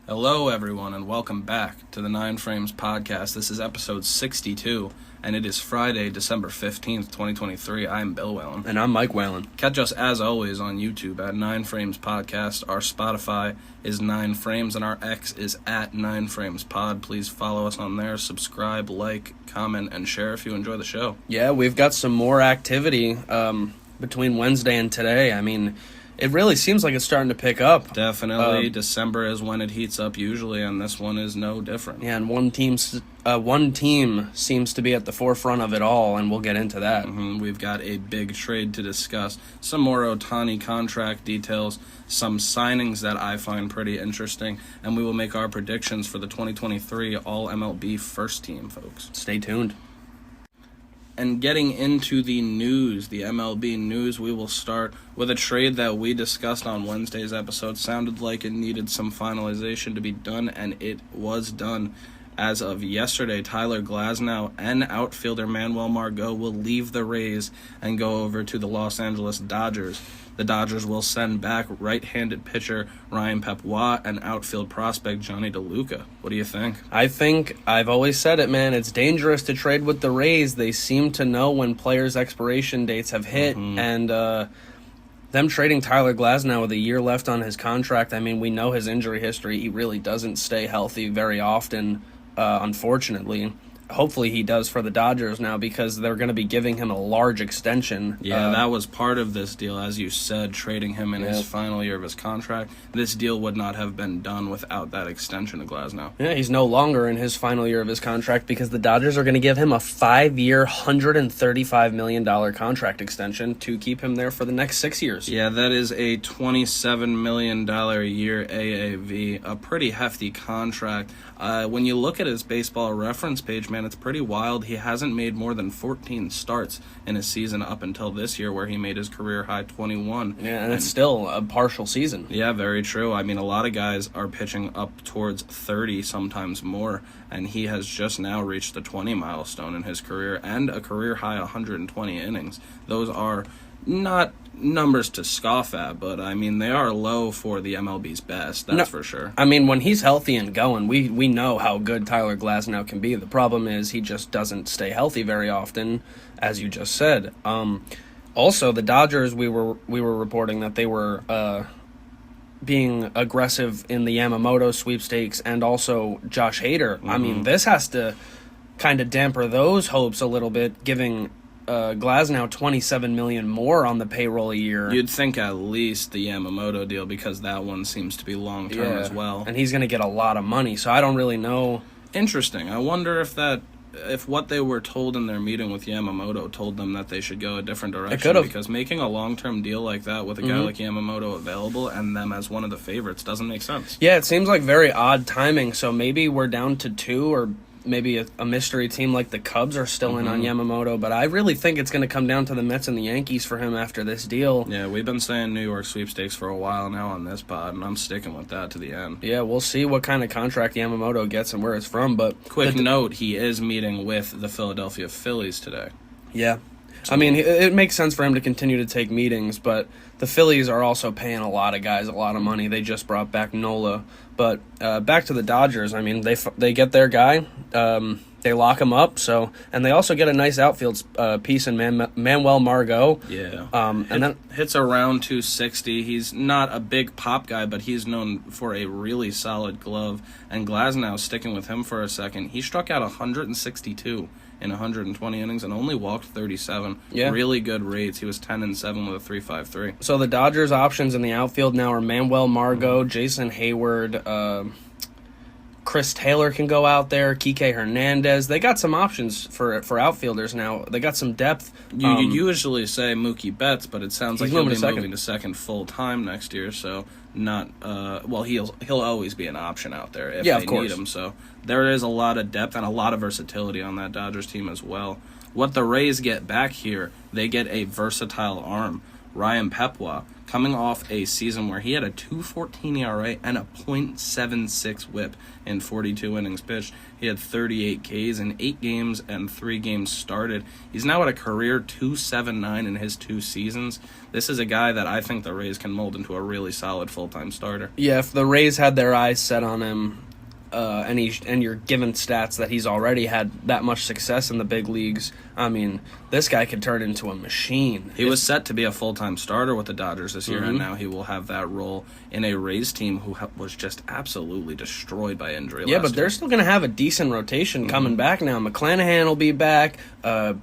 Hello, everyone, and welcome back to the 9 Frames podcast. This is episode 62, and it is Friday, December 15th, 2023. I'm Bill Whalen. And I'm Mike Whalen. Catch us, as always, on YouTube at 9 Frames Podcast. Our Spotify is 9 Frames, and our X is at 9 Frames Pod. Please follow us on there, subscribe, like, comment, and share if you enjoy the show. Yeah, we've got some more activity between Wednesday and today. I mean, it really seems like it's starting to pick up. Definitely. December is when it heats up usually, and this one is no different. Yeah, and one team seems to be at the forefront of it all, and we'll get into that. We've got a big trade to discuss, some more Ohtani contract details, some signings that I find pretty interesting, and we will make our predictions for the 2023 All-MLB first team, folks. Stay tuned. And getting into the news, the MLB news, we will start with a trade that we discussed on Wednesday's episode. Sounded like it needed some finalization to be done, and it was done. As of yesterday, Tyler Glasnow and outfielder Margot will leave the Rays and go over to the Los Angeles Dodgers. The Dodgers will send back right-handed pitcher Ryan Pepois and outfield prospect Johnny DeLuca. What do you think? I think, I've always said it, man, it's dangerous to trade with the Rays. They seem to know when players' expiration dates have hit, and them trading Tyler Glasnow with a year left on his contract, I mean, we know his injury history. He really doesn't stay healthy very often, unfortunately. Hopefully he does for the Dodgers now because they're going to be giving him a large extension. Yeah, that was part of this deal, as you said, trading him in his final year of his contract. This deal would not have been done without that extension to Glasnow. Yeah, he's no longer in his final year of his contract because the Dodgers are going to give him a 5-year, $135 million contract extension to keep him there for the next 6 years. Yeah, that is a $27 million a year AAV, a pretty hefty contract. When you look at his baseball reference page, man, it's pretty wild. He hasn't made more than 14 starts in a season up until this year where he made his career-high 21. Yeah, and it's still a partial season. Yeah, very true. I mean, a lot of guys are pitching up towards 30, sometimes more, and he has just now reached the 20 milestone in his career and a career-high 120 innings. Those are not numbers to scoff at, but I mean, they are low for the MLB's best, that's for sure. I mean, when he's healthy and going, we know how good Tyler Glasnow can be. The problem is he just doesn't stay healthy very often, as you just said. Also, the Dodgers, we were reporting that they were being aggressive in the Yamamoto sweepstakes and also Josh Hader. I mean, this has to kind of damper those hopes a little bit, giving Glasnow $27 million more on the payroll a year. You'd think at least the Yamamoto deal, because that one seems to be long-term as well. And he's going to get a lot of money, so I don't really know. Interesting. I wonder if what they were told in their meeting with Yamamoto told them that they should go a different direction. It could have. Because making a long-term deal like that with a guy like Yamamoto available and them as one of the favorites doesn't make sense. Yeah, it seems like very odd timing, so maybe we're down to 2 or maybe a mystery team like the Cubs are still in on Yamamoto, but I really think it's going to come down to the Mets and the Yankees for him after this deal. Yeah, we've been saying New York sweepstakes for a while now on this pod, and I'm sticking with that to the end. Yeah, we'll see what kind of contract Yamamoto gets and where it's from, but quick note, he is meeting with the Philadelphia Phillies today. Yeah. I mean, it makes sense for him to continue to take meetings, but the Phillies are also paying a lot of guys a lot of money. They just brought back Nola. But back to the Dodgers, I mean, they get their guy, they lock him up, and they also get a nice outfield piece in Manuel Margot. Yeah. And then hits around 260. He's not a big pop guy, but he's known for a really solid glove. And Glasnow, sticking with him for a second, he struck out 162 in 120 innings and only walked 37. Yeah. Really good rates. He was 10-7 with a 3.53. So the Dodgers' options in the outfield now are Manuel Margot, Jason Hayward, Chris Taylor can go out there, Kike Hernandez. They got some options for outfielders now. They got some depth. You usually say Mookie Betts, but it sounds like he'll be moving to second full time next year. So not he'll always be an option out there if they need him. So there is a lot of depth and a lot of versatility on that Dodgers team as well. What the Rays get back here, they get a versatile arm. Ryan Pepwa, coming off a season where he had a 2.14 ERA and a .76 whip in 42 innings pitched. He had 38 Ks in 8 games and 3 games started. He's now at a career 2.79 in his 2 seasons. This is a guy that I think the Rays can mold into a really solid full-time starter. Yeah, if the Rays had their eyes set on him, and you're given stats that he's already had that much success in the big leagues, I mean, this guy could turn into a machine. He was set to be a full-time starter with the Dodgers this year, and now he will have that role in a Rays team who was just absolutely destroyed by injury last Yeah, but year. they're still going to have a decent rotation coming back now. McClanahan will be back.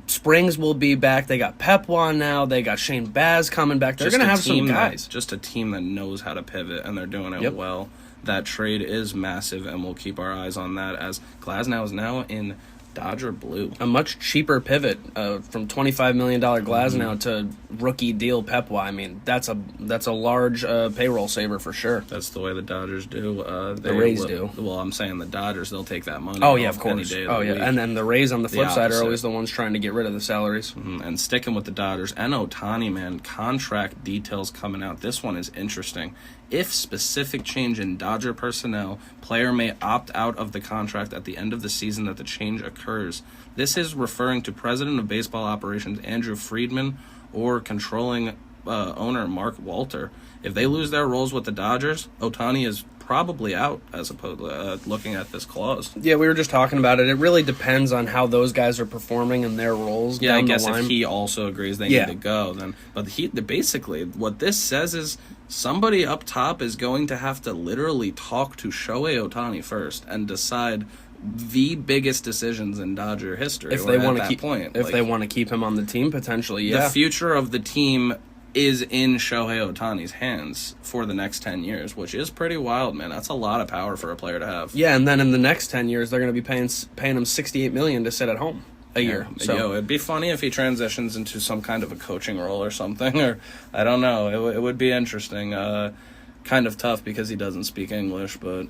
Springs will be back. They got Pepwan now. They got Shane Baz coming back. They're going to have some guys. Just a team that knows how to pivot, and they're doing it well. That trade is massive, and we'll keep our eyes on that as Glasnow is now in Dodger blue. A much cheaper pivot from $25 million Glasnow to rookie deal Pepwa. I mean, that's a large payroll saver for sure. That's the way the Dodgers do. The Rays do. Well, I'm saying the Dodgers, they'll take that money. Oh, yeah, of course. Any day of the week. And then the Rays on the flip side are always the ones trying to get rid of the salaries. And sticking with the Dodgers, and Ohtani, man, contract details coming out. This one is interesting. If specific change in Dodger personnel, player may opt out of the contract at the end of the season that the change occurs. This is referring to President of Baseball Operations Andrew Friedman or controlling owner Mark Walter. If they lose their roles with the Dodgers, Ohtani is probably out as opposed to looking at this clause. Yeah, we were just talking about it. It really depends on how those guys are performing in their roles. Yeah, down I guess the line. if he also agrees they need to go, then. But basically, what this says is somebody up top is going to have to literally talk to Shohei Ohtani first and decide the biggest decisions in Dodger history. If they want to keep, they want to keep him on the team potentially, the future of the team is in Shohei Ohtani's hands for the next 10 years, which is pretty wild, man. That's a lot of power for a player to have. Yeah, and then in the next 10 years, they're going to be paying him $68 million to sit at home a year. So it'd be funny if he transitions into some kind of a coaching role or something, or I don't know. It would be interesting. Kind of tough because he doesn't speak English, but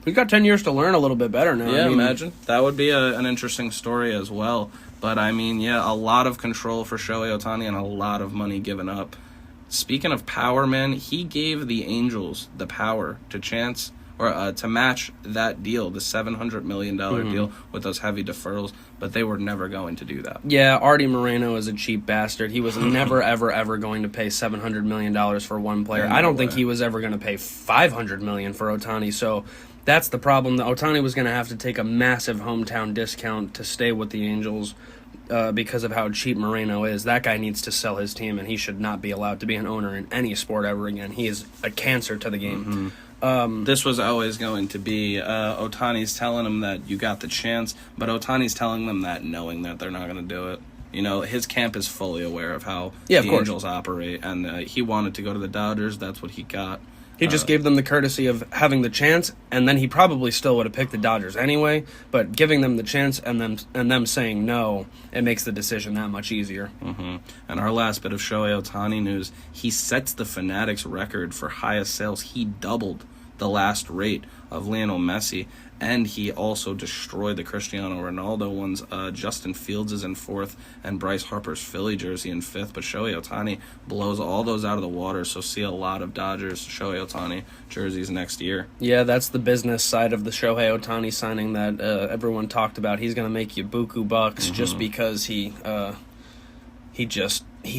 he's got 10 years to learn a little bit better now. Yeah, imagine. That would be an interesting story as well. But, I mean, yeah, a lot of control for Shohei Ohtani and a lot of money given up. Speaking of power, man, he gave the Angels the power to to match that deal, the $700 million deal with those heavy deferrals, but they were never going to do that. Yeah, Artie Moreno is a cheap bastard. He was never, ever going to pay $700 million for one player. I don't think he was ever going to pay $500 million for Ohtani, so that's the problem. The Ohtani was going to have to take a massive hometown discount to stay with the Angels because of how cheap Moreno is. That guy needs to sell his team, and he should not be allowed to be an owner in any sport ever again. He is a cancer to the game. This was always going to be Ohtani's telling him that you got the chance, but Ohtani's telling them that knowing that they're not going to do it. You know, his camp is fully aware of how the Angels operate, and he wanted to go to the Dodgers. That's what he got. He just gave them the courtesy of having the chance, and then he probably still would have picked the Dodgers anyway, but giving them the chance and them saying no, it makes the decision that much easier. And our last bit of Shohei Ohtani news, he sets the Fanatics record for highest sales. He doubled the last rate of Lionel Messi, and he also destroyed the Cristiano Ronaldo ones. Justin Fields is in 4th, and Bryce Harper's Philly jersey in 5th, but Shohei Ohtani blows all those out of the water, so see a lot of Dodgers Shohei Ohtani jerseys next year. Yeah, that's the business side of the Shohei Ohtani signing that everyone talked about. He's going to make you buku bucks just because he's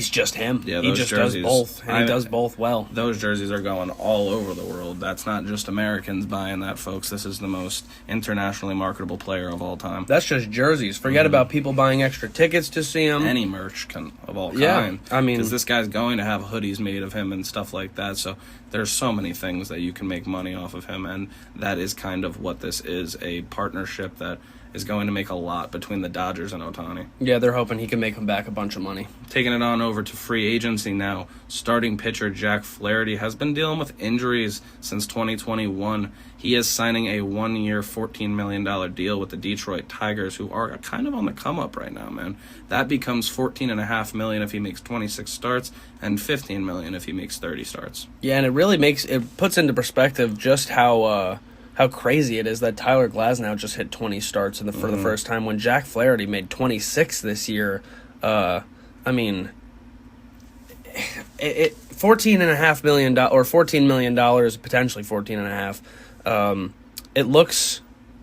just him. Yeah, he just jerseys, does both, and he does both well. Those jerseys are going all over the world. That's not just Americans buying that, folks. This is the most internationally marketable player of all time. That's just jerseys. Forget about people buying extra tickets to see him. Any merch of all kind. Yeah, I mean, because this guy's going to have hoodies made of him and stuff like that. So there's so many things that you can make money off of him, and that is kind of what this is, a partnership that is going to make a lot between the Dodgers and Ohtani. Yeah, they're hoping he can make him back a bunch of money. Taking it on over to free agency now, starting pitcher Jack Flaherty has been dealing with injuries since 2021. He is signing a 1-year, $14 million deal with the Detroit Tigers, who are kind of on the come-up right now, man. That becomes $14.5 million if he makes 26 starts and $15 million if he makes 30 starts. Yeah, and it puts into perspective just how crazy it is that Tyler Glasnow just hit 20 starts for the first time when Jack Flaherty made 26 this year. I mean, $14.5 million or $14 million, potentially 14.5.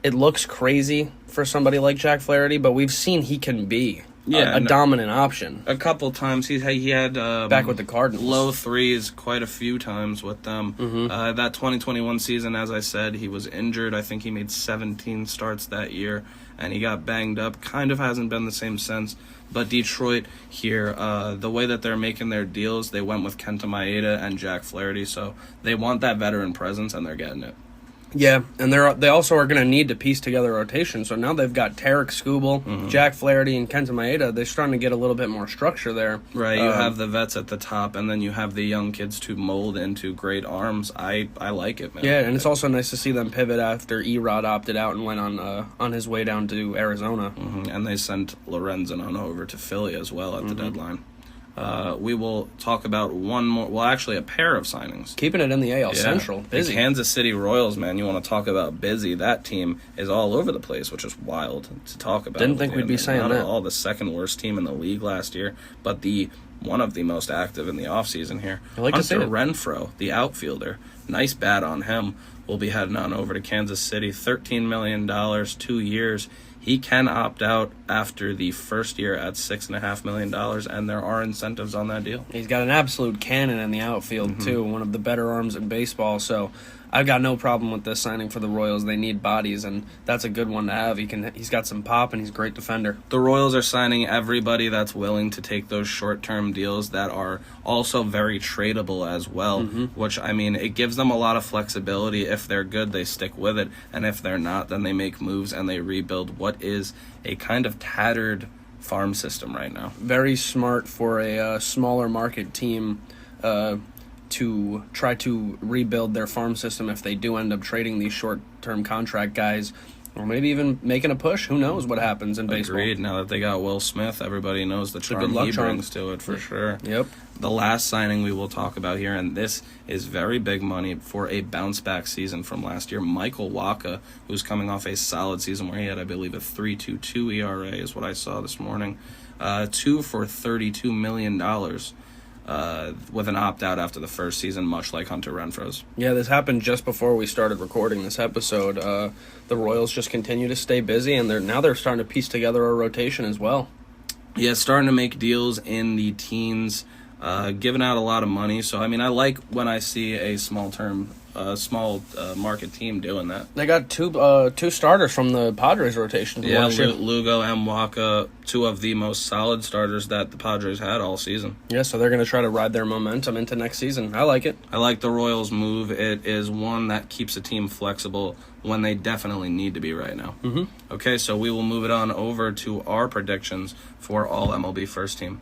It looks crazy for somebody like Jack Flaherty, but we've seen he can be a dominant option. A couple times he had back with the Cardinals, low threes quite a few times with them. Mm-hmm. That 2021 season, as I said, he was injured. I think he made 17 starts that year, and he got banged up. Kind of hasn't been the same since. But Detroit here, the way that they're making their deals, they went with Kenta Maeda and Jack Flaherty, so they want that veteran presence, and they're getting it. Yeah, and they also are going to need to piece together a rotation. So now they've got Tarek Skubal, Jack Flaherty, and Kenta Maeda. They're starting to get a little bit more structure there. Right, you have the vets at the top, and then you have the young kids to mold into great arms. I like it, man. Yeah, and it's also nice to see them pivot after Erod opted out and went on his way down to Arizona. And they sent Lorenzen on over to Philly as well at the deadline. We will talk about a pair of signings. Keeping it in the AL Central. Busy. The Kansas City Royals, man, you want to talk about busy. That team is all over the place, which is wild to talk about. Didn't think we'd be saying Not that. at all the second worst team in the league last year, but one of the most active in the offseason here. I like to see Hunter it. Renfroe, the outfielder, nice bat on him. We'll be heading on over to Kansas City. $13 million, 2 years. He can opt out after the first year at $6.5 million, and there are incentives on that deal. He's got an absolute cannon in the outfield, too, one of the better arms in baseball. So I've got no problem with this signing for the Royals. They need bodies, and that's a good one to have. He's got some pop, and he's a great defender. The Royals are signing everybody that's willing to take those short-term deals that are also very tradable as well, which, I mean, it gives them a lot of flexibility. If they're good, they stick with it, and if they're not, then they make moves and they rebuild what is a kind of tattered farm system right now. Very smart for a smaller market team to try to rebuild their farm system if they do end up trading these short-term contract guys, or maybe even making a push. Who knows what happens in baseball? Agreed. Now that they got Will Smith, everybody knows the charm he brings to it for sure. Yep. The last signing we will talk about here, and this is very big money for a bounce-back season from last year. Michael Wacha, who's coming off a solid season where he had, I believe, a 3.22 ERA is what I saw this morning. 2 for $32 million. With an opt-out after the first season, much like Hunter Renfroe's. Yeah, this happened just before we started recording this episode. The Royals just continue to stay busy, and they're starting to piece together a rotation as well. Yeah, starting to make deals in the teens, giving out a lot of money. So, I mean, I like when I see a small market team doing that. They got two starters from the Padres rotation. Yeah, Lugo and Wacha, two of the most solid starters that the Padres had all season. Yeah, so they're going to try to ride their momentum into next season. I like it. I like the Royals' move. It is one that keeps a team flexible when they definitely need to be right now. Okay, so we will move it on over to our predictions for All-MLB First Team.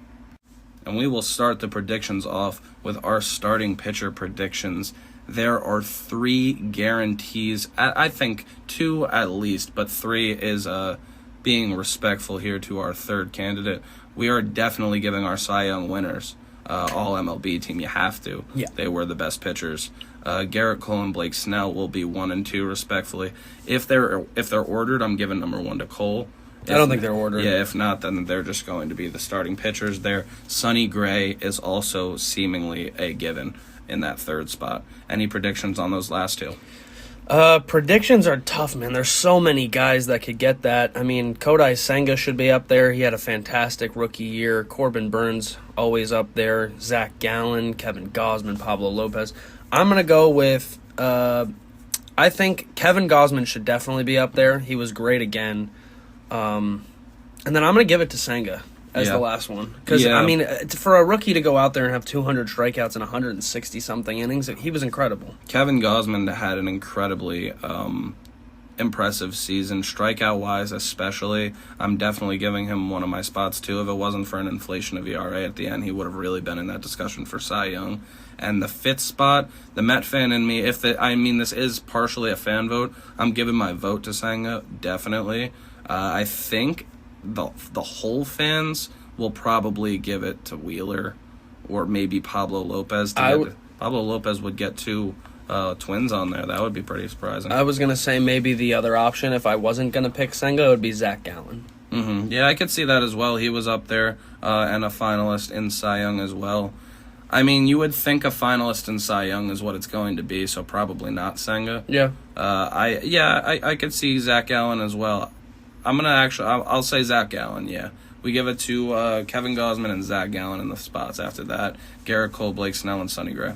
And we will start the predictions off with our starting pitcher predictions. There are 3 guarantees. I think 2 at least, but 3 is being respectful here to our third candidate. We are definitely giving our Cy Young winners All-MLB team. You have to. Yeah. They were the best pitchers. Garrett Cole and Blake Snell will be 1 and 2 respectfully. If they're ordered, I'm giving number 1 to Cole. I don't think they're ordered. Yeah, if not, then they're just going to be the starting pitchers there. Sonny Gray is also seemingly a given in that third spot. Any predictions on those last 2? Predictions are tough, man. There's so many guys that could get that. I mean, Kodai Senga should be up there. He had a fantastic rookie year. Corbin Burns always up there. Zach Gallen, Kevin Gausman, Pablo Lopez. I'm going to go with, I think Kevin Gausman should definitely be up there. He was great again. And then I'm going to give it to Senga as the last one. Because, I mean, for a rookie to go out there and have 200 strikeouts and 160-something innings, he was incredible. Kevin Gausman had an incredibly impressive season, strikeout-wise especially. I'm definitely giving him one of my spots, too. If it wasn't for an inflation of ERA at the end, he would have really been in that discussion for Cy Young. And the 5th spot, the Met fan in me, this is partially a fan vote, I'm giving my vote to Senga, definitely. I think the whole fans will probably give it to Wheeler or maybe Pablo Lopez. Pablo Lopez would get 2 Twins on there. That would be pretty surprising. I was going to say maybe the other option, if I wasn't going to pick Senga, it would be Zach Gallen. Yeah, I could see that as well. He was up there and a finalist in Cy Young as well. I mean, you would think a finalist in Cy Young is what it's going to be, so probably not Senga. Yeah. I could see Zach Gallen as well. I'll say Zach Gallen, yeah. We give it to Kevin Gausman and Zach Gallen in the spots after that. Garrett Cole, Blake Snell, and Sonny Gray.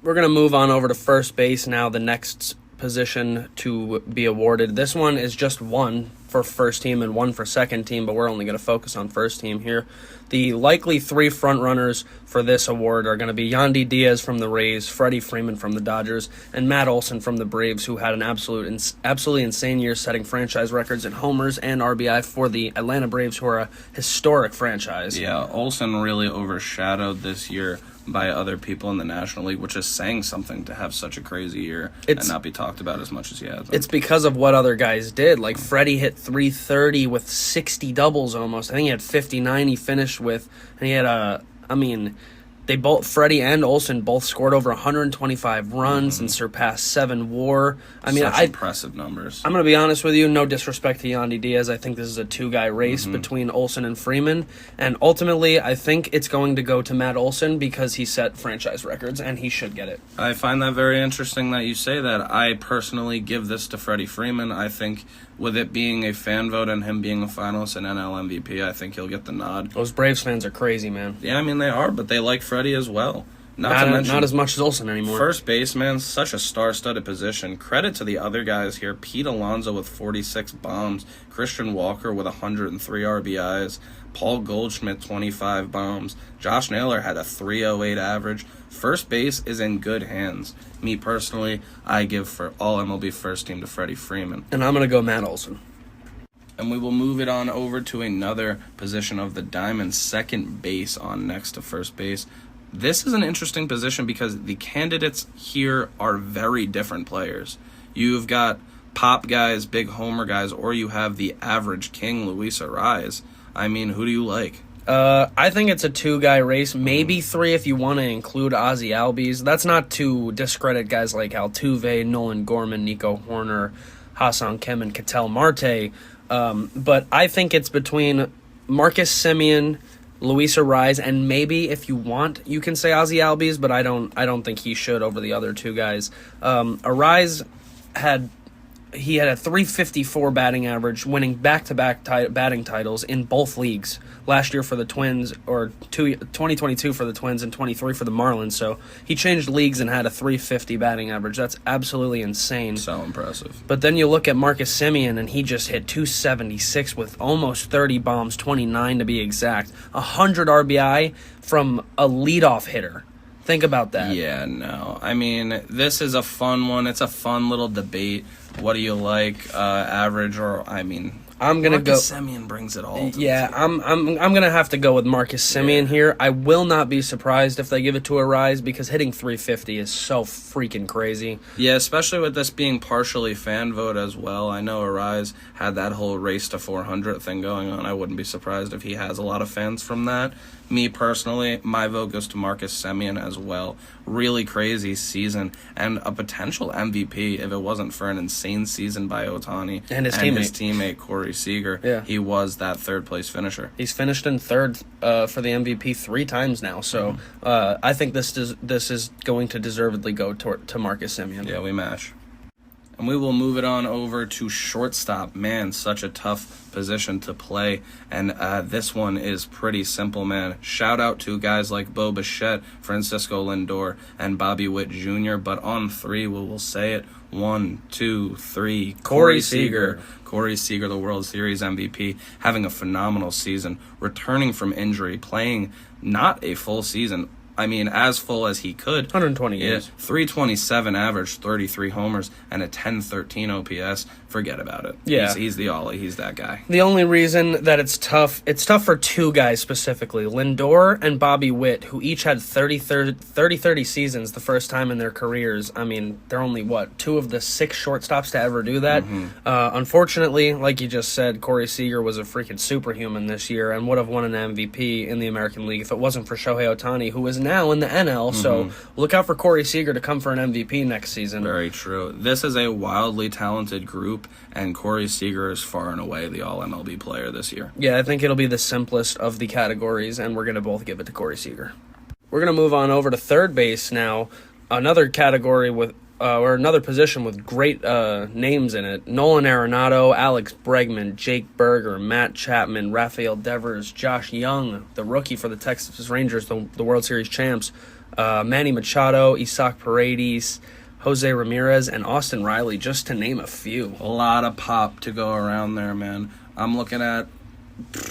We're going to move on over to first base now, the next position to be awarded. This one is just one for first team and one for second team, but we're only going to focus on first team here. The likely three front runners for this award are going to be Yandy Diaz from the Rays, Freddie Freeman from the Dodgers, and Matt Olson from the Braves, who had an absolutely insane year, setting franchise records in homers and RBI for the Atlanta Braves, who are a historic franchise. Yeah, Olson really overshadowed this year by other people in the National League, which is saying something to have such a crazy year and not be talked about as much as he has. It's because of what other guys did. Like, Freddie hit 330 with 60 doubles almost. I think he had 59 he finished with, and he had Freddie and Olsen both scored over 125 runs and surpassed 7 WAR. Impressive numbers. I'm going to be honest with you, no disrespect to Yandy Diaz. I think this is a two-guy race between Olsen and Freeman, and ultimately I think it's going to go to Matt Olson because he set franchise records, and he should get it. I find that very interesting that you say that. I personally give this to Freddie Freeman. I think with it being a fan vote and him being a finalist and NL MVP, I think he'll get the nod. Those Braves fans are crazy, man. Yeah, I mean, they are, but they like Freddie as well. Not as much as Olsen anymore. First baseman, such a star-studded position. Credit to the other guys here. Pete Alonso with 46 bombs. Christian Walker with 103 RBIs. Paul Goldschmidt, 25 bombs. Josh Naylor had a 308 average. First base is in good hands. Me personally, I give for All-MLB first team to Freddie Freeman. And I'm going to go Matt Olson. And we will move it on over to another position of the diamond, second base on next to first base. This is an interesting position because the candidates here are very different players. You've got pop guys, big homer guys, or you have the average king, Luis Arraez. I mean, who do you like? I think it's a two-guy race, maybe three if you want to include Ozzy Albies. That's not to discredit guys like Altuve, Nolan Gorman, Nico Horner, Hassan Kim, and Ketel Marte. But I think it's between Marcus Semien, Luis Arraez, and maybe if you want, you can say Ozzy Albies, but I don't think he should over the other two guys. Arraez had a 354 batting average, winning back-to-back batting titles in both leagues. Last year for the Twins, or 2022 for the Twins and 23 for the Marlins. So he changed leagues and had a 350 batting average. That's absolutely insane. So impressive. But then you look at Marcus Semien, and he just hit 276 with almost 30 bombs, 29 to be exact. 100 RBI from a leadoff hitter. Think about that. Yeah, no. I mean, this is a fun one. It's a fun little debate. What do you like, average or, I mean... I'm gonna Marcus Semien brings it all. Yeah, I'm gonna have to go with Marcus Semien here. I will not be surprised if they give it to Arraez because hitting 350 is so freaking crazy. Yeah, especially with this being partially fan vote as well. I know Arraez had that whole race to 400 thing going on. I wouldn't be surprised if he has a lot of fans from that. Me personally, my vote goes to Marcus Semien as well. Really crazy season and a potential MVP if it wasn't for an insane season by Ohtani and his teammate Corey Seager. Yeah. He was that third place finisher. He's finished in third for the MVP 3 times now. So I think this is going to deservedly go to Marcus Semien. Yeah, we mash. And we will move it on over to shortstop. Man, such a tough position to play. And this one is pretty simple, man. Shout out to guys like Bo Bichette, Francisco Lindor, and Bobby Witt Jr. But on 3, we will say it. 1, 2, 3. Corey Seager. Corey Seager, the World Series MVP, having a phenomenal season, returning from injury, playing not a full season. I mean, as full as he could. 120 games. 327 average, 33 homers, and a 1013 OPS. Forget about it. Yeah. He's the Ollie. He's that guy. The only reason that it's tough for two guys specifically, Lindor and Bobby Witt, who each had 30 seasons the first time in their careers. I mean, they're only, 2 of the 6 shortstops to ever do that. Unfortunately, like you just said, Corey Seager was a freaking superhuman this year and would have won an MVP in the American League if it wasn't for Shohei Ohtani, who is now in the NL. So look out for Corey Seager to come for an MVP next season. Very true. This is a wildly talented group, and Corey Seager is far and away the All-MLB player this year. Yeah, I think it'll be the simplest of the categories, and we're going to both give it to Corey Seager. We're going to move on over to third base now. Another category with, or another position with great names in it. Nolan Arenado, Alex Bregman, Jake Berger, Matt Chapman, Rafael Devers, Josh Young, the rookie for the Texas Rangers, the World Series champs, Manny Machado, Isaac Paredes, Jose Ramirez, and Austin Riley, just to name a few. A lot of pop to go around there, man. I'm looking at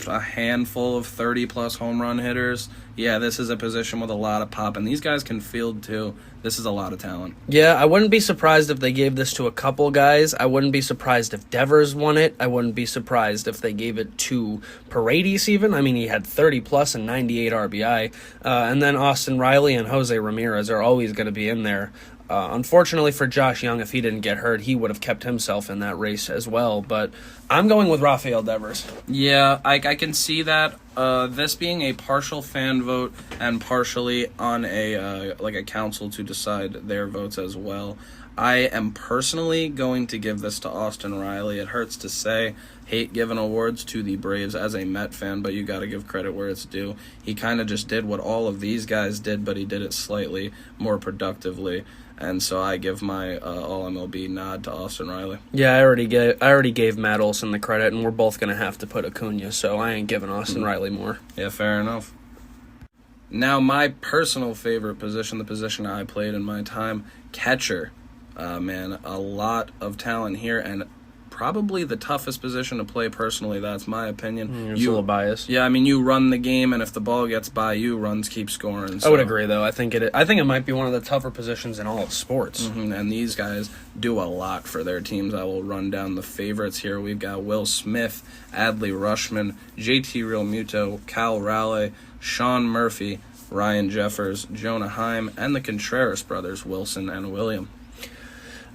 a handful of 30-plus home run hitters. Yeah, this is a position with a lot of pop, and these guys can field, too. This is a lot of talent. Yeah, I wouldn't be surprised if they gave this to a couple guys. I wouldn't be surprised if Devers won it. I wouldn't be surprised if they gave it to Paredes even. I mean, he had 30-plus and 98 RBI. And then Austin Riley and Jose Ramirez are always going to be in there. Unfortunately for Josh Young, if he didn't get hurt, he would have kept himself in that race as well. But I'm going with Rafael Devers. Yeah, I can see that. This being a partial fan vote and partially on a council to decide their votes as well. I am personally going to give this to Austin Riley. It hurts to say, hate giving awards to the Braves as a Met fan, but you got to give credit where it's due. He kind of just did what all of these guys did, but he did it slightly more productively. And so I give my All-MLB nod to Austin Riley. Yeah, I already gave Matt Olson the credit, and we're both going to have to put Acuna, so I ain't giving Austin Riley more. Yeah, fair enough. Now, my personal favorite position, the position I played in my time, catcher. Man, a lot of talent here, and probably the toughest position to play personally. That's my opinion. It's a little biased. Yeah, I mean, you run the game, and if the ball gets by you, runs keep scoring. So. I would agree, though. I think it might be one of the tougher positions in all of sports. And these guys do a lot for their teams. I will run down the favorites here. We've got Will Smith, Adley Rutschman, JT Realmuto, Cal Raleigh, Sean Murphy, Ryan Jeffers, Jonah Heim, and the Contreras brothers, Wilson and William.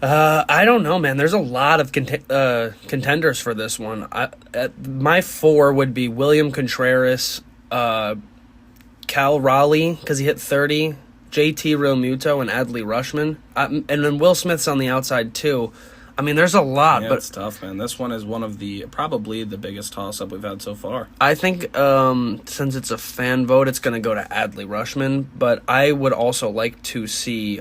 I don't know, man. There's a lot of contenders for this one. My four would be William Contreras, Cal Raleigh, because he hit 30, JT Realmuto, and Adley Rutschman. And then Will Smith's on the outside, too. I mean, there's a lot. Yeah, but it's tough, man. This one is one of probably the biggest toss-up we've had so far. I think since it's a fan vote, it's going to go to Adley Rutschman. But I would also like to see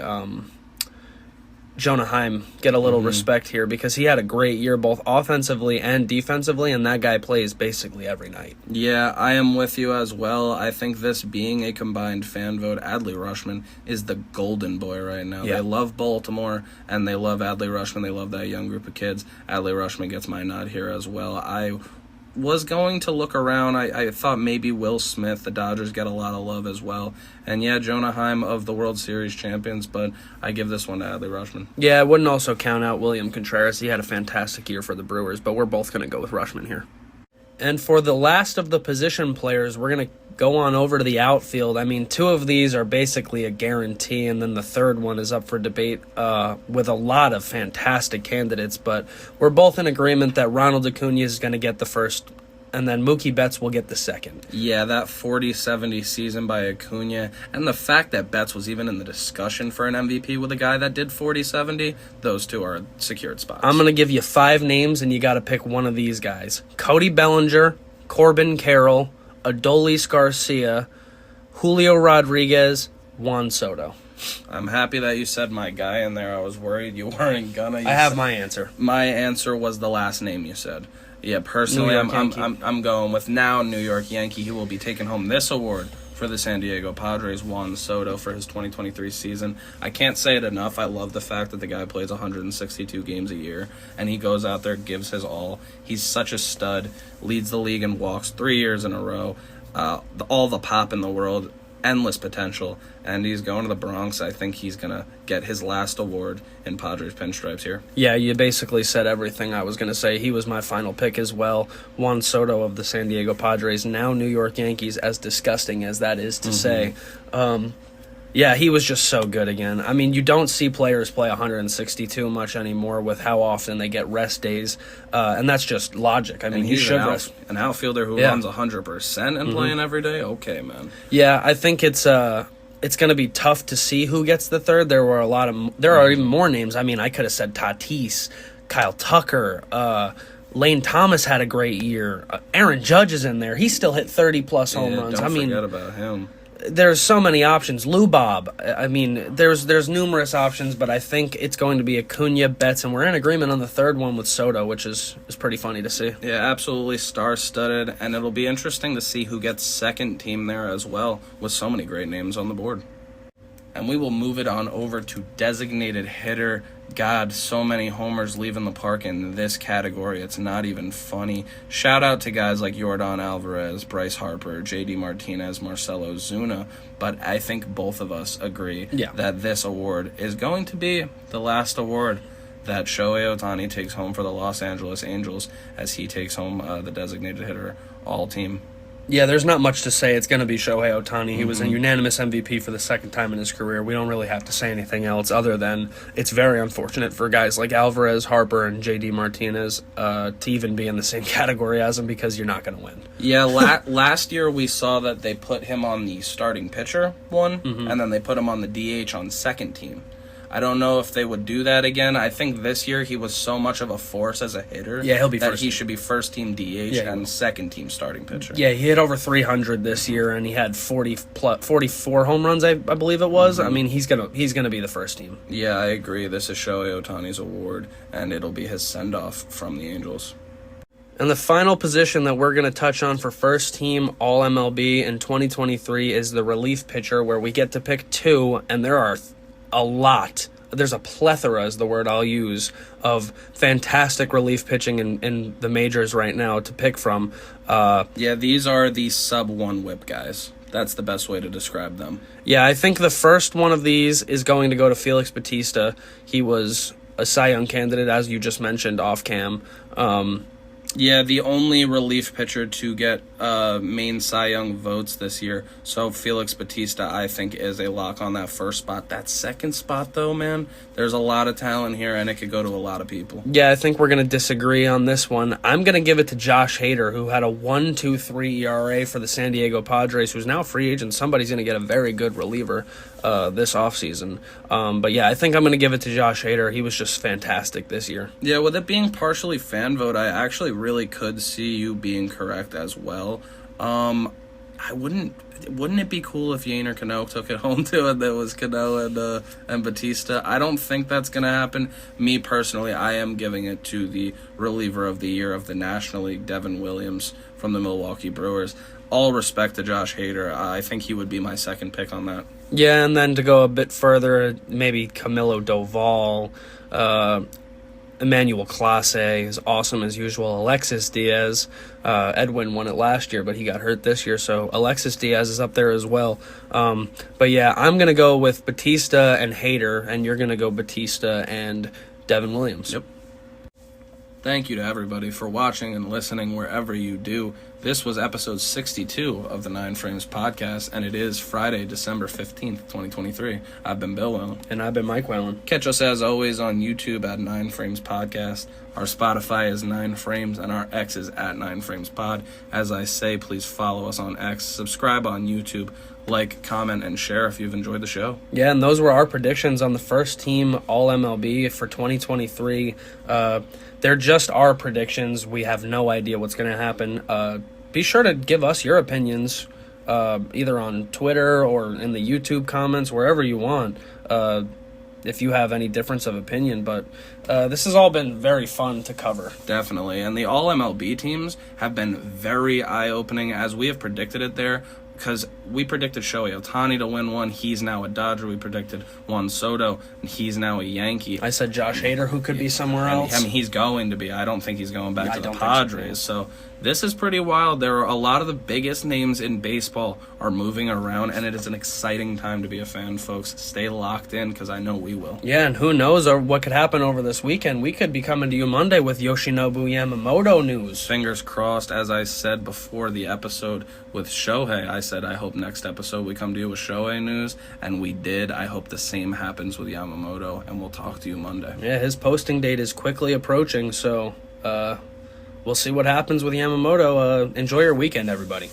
Jonah Heim get a little respect here because he had a great year both offensively and defensively, and that guy plays basically every night. Yeah, I am with you as well. I think this being a combined fan vote, Adley Rutschman is the golden boy right now. Yeah. They love Baltimore, and they love Adley Rutschman. They love that young group of kids. Adley Rutschman gets my nod here as well. I was going to look around. I thought maybe Will Smith, the Dodgers, get a lot of love as well. And yeah, Jonah Heim of the World Series champions, but I give this one to Adley Rutschman. Yeah, I wouldn't also count out William Contreras. He had a fantastic year for the Brewers, but we're both going to go with Rutschman here. And for the last of the position players, we're going to go on over to the outfield. I mean, two of these are basically a guarantee, and then the third one is up for debate with a lot of fantastic candidates, but we're both in agreement that Ronald Acuna is going to get the first, and then Mookie Betts will get the second. Yeah, that 40-70 season by Acuna, and the fact that Betts was even in the discussion for an MVP with a guy that did 40-70, those two are secured spots. I'm going to give you 5 names, and you got to pick one of these guys. Cody Bellinger, Corbin Carroll, Adolis Garcia, Julio Rodriguez, Juan Soto. I'm happy that you said my guy in there. I was worried you weren't gonna. I have my answer. My answer was the last name you said. Yeah, personally, I'm going with now New York Yankee. He will be taking home this award for the San Diego Padres, Juan Soto, for his 2023 season. I can't say it enough. I love the fact that the guy plays 162 games a year, and he goes out there, gives his all. He's such a stud, leads the league in walks 3 years in a row, all the pop in the world, endless potential, and he's going to the Bronx. I think he's going to get his last award in Padres pinstripes here. Yeah, you basically said everything I was going to say. He was my final pick as well. Juan Soto of the San Diego Padres, now New York Yankees, as disgusting as that is to say. Yeah, he was just so good again. I mean, you don't see players play 162 much anymore with how often they get rest days, and that's just logic. I mean, he should rest. An outfielder who runs 100% and playing every day? Okay, man. Yeah, I think it's going to be tough to see who gets the third. There are even more names. I mean, I could have said Tatis, Kyle Tucker, Lane Thomas had a great year. Aaron Judge is in there. He still hit 30-plus home runs. Don't forget about him. there's so many options. Lou Bob. I mean, there's numerous options, but I think it's going to be Acuna, Betts, and we're in agreement on the third one with Soto, which is pretty funny to see. Yeah, absolutely star-studded, and it'll be interesting to see who gets second team there as well, with so many great names on the board. And we will move it on over to designated hitter. God, so many homers leaving the park in this category. It's not even funny. Shout out to guys like Yordan Alvarez, Bryce Harper, J.D. Martinez, Marcelo Zuna. But I think both of us agree that this award is going to be the last award that Shohei Ohtani takes home for the Los Angeles Angels as he takes home the designated hitter all-team. Yeah, there's not much to say. It's going to be Shohei Ohtani. He was a unanimous MVP for the second time in his career. We don't really have to say anything else other than it's very unfortunate for guys like Alvarez, Harper, and J.D. Martinez to even be in the same category as him because you're not going to win. Yeah, last year we saw that they put him on the starting pitcher one, and then they put him on the DH on second team. I don't know if they would do that again. I think this year he was so much of a force as a hitter he'll be that first he team. Should be first-team DH and second-team starting pitcher. Yeah, he hit over 300 this year, and he had 44 home runs, I believe it was. I mean, he's gonna be the first team. Yeah, I agree. This is Shohei Ohtani's award, and it'll be his send-off from the Angels. And the final position that we're going to touch on for first team All-MLB in 2023 is the relief pitcher, where we get to pick two, and there are a lot. There's a plethora, is the word I'll use, of fantastic relief pitching in the majors right now to pick from. Yeah, these are the sub-1 whip guys. That's the best way to describe them. Yeah, I think the first one of these is going to go to Felix Bautista. He was a Cy Young candidate, as you just mentioned, off-cam. Yeah, the only relief pitcher to get main Cy Young votes this year. So Felix Bautista, I think, is a lock on that first spot. That second spot, though, man, there's a lot of talent here, and it could go to a lot of people. Yeah, I think we're going to disagree on this one. I'm going to give it to Josh Hader, who had a 1.23 ERA for the San Diego Padres, who's now a free agent. Somebody's going to get a very good reliever this offseason. But yeah, I think I'm going to give it to Josh Hader. He was just fantastic this year. Yeah, with it being partially fan vote, I actually really could see you being correct as well. Wouldn't it be cool if Yainer Cano took it home too, and there was Cano and Batista? I don't think that's going to happen. Me personally, I am giving it to the reliever of the year of the National League, Devin Williams from the Milwaukee Brewers. All respect to Josh Hader. I think he would be my second pick on that. Yeah, and then to go a bit further, maybe Camilo Doval, Emmanuel Clase is awesome as usual. Alexis Diaz, Edwin won it last year, but he got hurt this year, so Alexis Diaz is up there as well. But yeah, I'm going to go with Batista and Hader, and you're going to go Batista and Devin Williams. Yep. Thank you to everybody for watching and listening wherever you do. This was episode 62 of the 9 Frames podcast, and it is Friday, December 15th, 2023. I've been Bill Whalen. And I've been Mike Whalen. Catch us, as always, on YouTube at 9 Frames Podcast. Our Spotify is 9 Frames, and our X is at 9 Frames Pod. As I say, please follow us on X. Subscribe on YouTube. Like, comment, and share if you've enjoyed the show. Yeah, and those were our predictions on the first team All-MLB for 2023. They're just our predictions. We have no idea what's going to happen. Be sure to give us your opinions, either on Twitter or in the YouTube comments, wherever you want, if you have any difference of opinion. But this has all been very fun to cover. Definitely. And the All-MLB teams have been very eye-opening, as we have predicted it there. Because we predicted Shohei Ohtani to win one. He's now a Dodger. We predicted Juan Soto, and he's now a Yankee. I said Josh Hader, who could be somewhere else. I mean, he's going to be. I don't think he's going back to the Padres. So this is pretty wild. There are a lot of the biggest names in baseball are moving around, and it is an exciting time to be a fan, folks. Stay locked in, because I know we will. Yeah, and who knows what could happen over this weekend. We could be coming to you Monday with Yoshinobu Yamamoto news. Fingers crossed. As I said before the episode with Shohei, I said I hope next episode we come to you with Shohei news, and we did. I hope the same happens with Yamamoto, and we'll talk to you Monday. Yeah, his posting date is quickly approaching, so we'll see what happens with Yamamoto. Enjoy your weekend, everybody.